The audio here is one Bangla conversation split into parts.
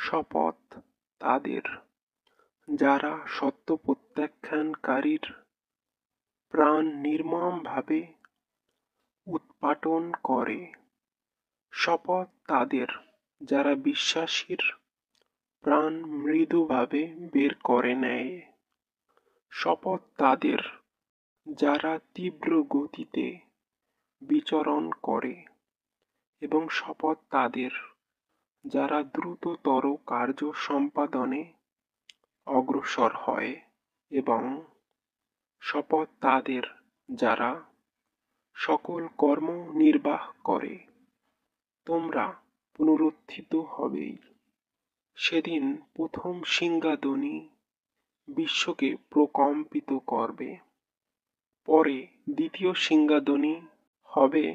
শপথ তাদের যারা সত্য প্রত্যাখ্যানকারীর প্রাণ নির্মমভাবে উৎপাটন করে। শপথ তাদের যারা বিশ্বাসীর প্রাণ মৃদুভাবে বের করে নেয়। শপথ তাদের যারা তীব্র গতিতে বিচরণ করে এবং শপথ তাদের যারা দ্রুততর কার্য সম্পাদনে অগ্রসর হয় এবং শপথ তাদের যারা সকল কর্ম নির্বাহ করে। তোমরা পুনরুত্থিত হবেই। সেদিন প্রথম সিংহাধ্বনি বিশ্বকে প্রকম্পিত করবে, পরে দ্বিতীয় সিংহাধ্বনি হবে।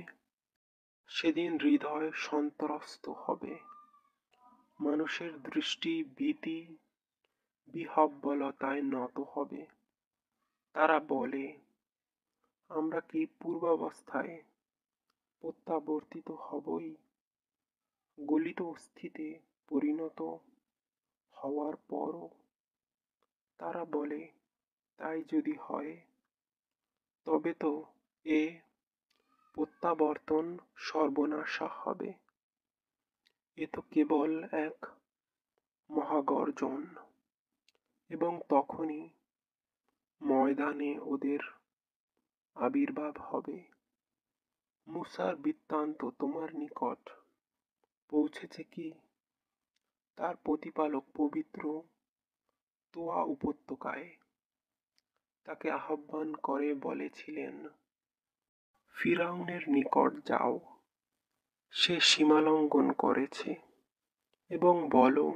সেদিন হৃদয় সন্ত্রস্ত হবে, মানুষের দৃষ্টি ভীতি বিহ্বলতায় নত হবে। তারা বলে, আমরা কি পূর্বাবস্থায় প্রত্যাবর্তিত হবই, গলিত অস্থিতে পরিণত হওয়ার পরও? তারা বলে, তাই যদি হয়, তবে তো এ প্রত্যাবর্তন সর্বনাশা হবে। এ তো কেবল এক মহাগর্জন। এবং তখনই ময়দানে ওদের আবির্ভাব হবে। মূসার বৃত্তান্ত তোমার নিকট পৌঁছেছে কি? তার প্রতিপালক পবিত্র তোয়া উপত্যকায় তাকে আহ্বান করে বলেছিলেন, ফিরআউনের নিকট যাও, সে সীমালঙ্ঘন করেছে, এবং বলো,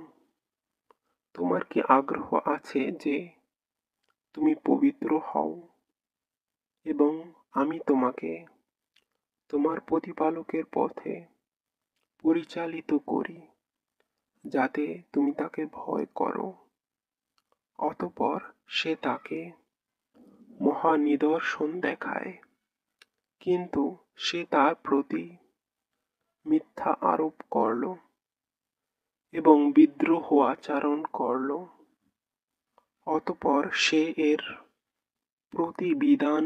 তোমার কি আগ্রহ আছে যে তুমি পবিত্র হও এবং আমি তোমাকে তোমার প্রতিপালকের পথে পরিচালিত করি, যাতে তুমি তাকে ভয় করো। অতঃপর সে তাকে মহা নিদর্শন দেখায়, কিন্তু সে তার প্রতি মিথ্যা আরোপ করল এবং বিদ্রোহ আচরণ করল। অতঃপর সে এর প্রতিবিধান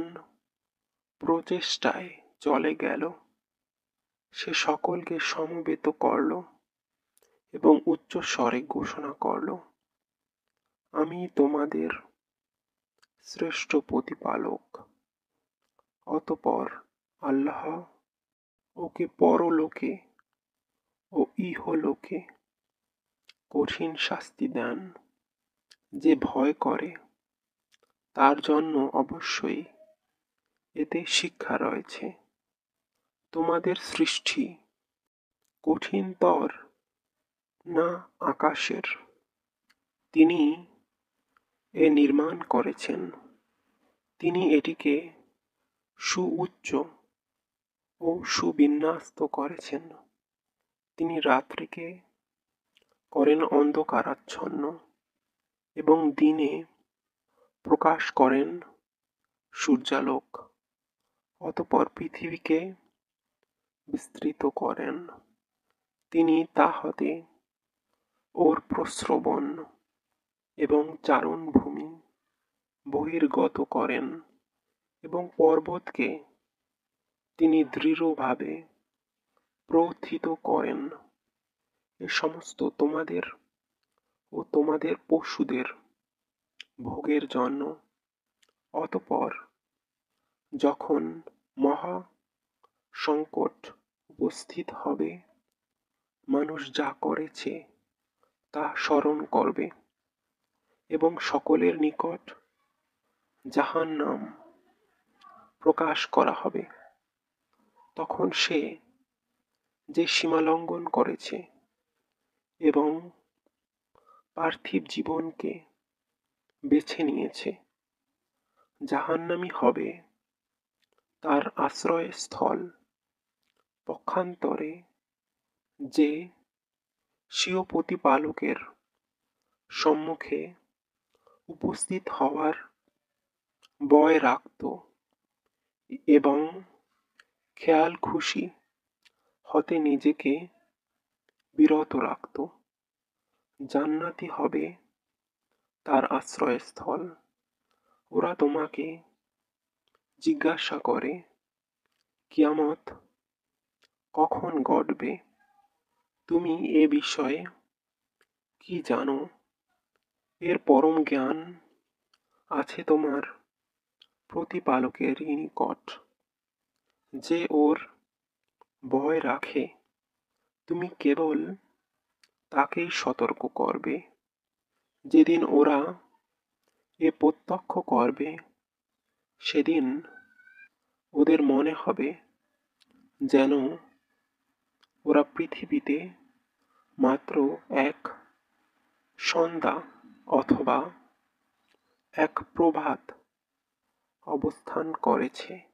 প্রচেষ্টায় চলে গেল। সে সকলকে সমবেত করল এবং উচ্চ স্বরে ঘোষণা করল, আমি তোমাদের শ্রেষ্ঠ প্রতিপালক। অতঃপর আল্লাহ ওকে পরলোকে ও ইহলোকে কঠিন শাস্তি দেন। যে ভয় করে তার জন্য অবশ্যই এতে শিক্ষা রয়েছে। তোমাদের সৃষ্টি কঠিনতর না আকাশের? তিনি এ নির্মাণ করেছেন, তিনি এটিকে সুউচ্চ ও সুবিন্যস্ত করেছেন। তিনি রাত্রিকে করেন অন্ধকারাচ্ছন্ন এবং দিনে প্রকাশ করেন সূর্যালোক। অতঃপর পৃথিবীকে বিস্তৃত করেন। তিনি তা হতে ওর প্রস্রবণ এবং চারণভূমি বহির্গত করেন এবং পর্বতকে তিনি দৃঢ়ভাবে প্রথিত করেন। এ সমস্ত তোমাদের ও তোমাদের পশুদের ভোগের জন্য। অতঃপর যখন মহা সংকট উপস্থিত হবে, মানুষ যা করেছে তা স্মরণ করবে এবং সকলের নিকট জাহান্নাম প্রকাশ করা হবে। তখন সে যে সীমালঙ্ঘন করেছে এবং পার্থিব জীবনকে বেছে নিয়েছে, জাহান্নামই হবে তার আশ্রয়স্থল। পক্ষান্তরে যে স্বীয় প্রতিপালকের সম্মুখে উপস্থিত হওয়ার ভয় রাখত এবং খেয়াল খুশি হতে নিজেকে বিরত রাখত, জান্নাতি হবে তার আশ্রয়স্থল। ওরা তোমাকে জিজ্ঞাসা করে, কিয়ামত কখন ঘটবে? তুমি এ বিষয়ে কি জানো? এর পরম জ্ঞান আছে তোমার প্রতিপালকের নিকট। যে ওর ভয় রাখে, তুমি কেবল তাকেই সতর্ক করবে। যেদিন ওরা এ প্রত্যক্ষ করবে, সেদিন ওদের মনে হবে যেন ওরা পৃথিবীতে মাত্র এক সন্ধ্যা অথবা এক প্রভাত অবস্থান করেছে।